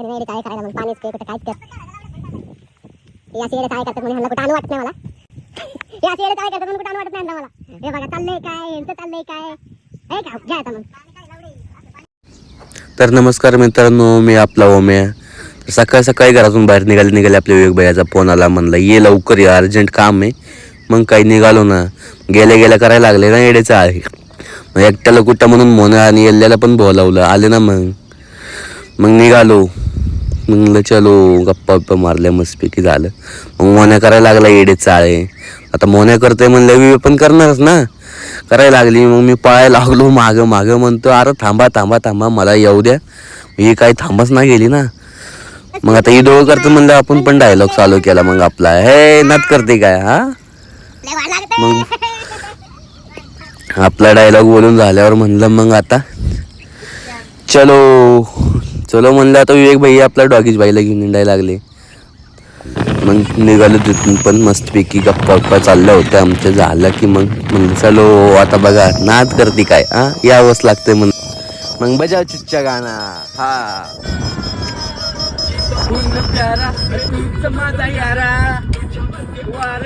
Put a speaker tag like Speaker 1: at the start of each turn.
Speaker 1: काय करायला मग पाणीच कुठं काहीच कर या शेड काय करतात म्हणजे ह्यांना कुठं आणू वाटत नाही मला या शेड काय करतात म्हणून कुठं आणू वाटत नाही मला हे बघा चाललंय काय यांचं चाललंय काय हे का घ्या आता मग.
Speaker 2: तर नमस्कार मित्रांनो, मी आपला ओम्या. सकाळी सकाळी घरातून बाहेर निघाले आपल्या विवेक भैयाचा फोन आला. म्हणलं ये लवकर या, अर्जंट काम आहे. मग काही निघालो ना, गेल्या करायला लागले ना येड्याचं आहे. मग एकट्याला कुठं म्हणून मोना आणि येल्ल्याला पण बोलावलं, आले ना. मग निघालो. म्हणलं चलो गप्पा मारल्या मस्तपैकी झालं. मग मोन्या करायला लागला येडे चाळे. आता मोन्या करतोय म्हणलं विवेक पण करणारच ना, करायला लागली. मग मी पळायला लागलो मागं म्हणतो अरे थांबा मला येऊ द्या. ही काही थांबच नाही गेली ना. मग आता ही दोघं करतो म्हणलं आपण पण डायलॉग चालू केला. मग आपला हे नात करते काय हा. मग आपला डायलॉग बोलून झाल्यावर म्हणलं मग आता चलो म्हणलं आता विवेक भाई आपला डॉगीज बाईला घेऊन निघायला लागले. मग निघालो तिथून पण मस्तपैकी गप्पा चालल्या होत्या आमच्या. झालं की मग म्हणलं चलो आता बघा नाद करते काय हा, यावंच लागतंय मग बजाव चिच्चा गाणा हा.
Speaker 3: प्यारा माझा यारा वार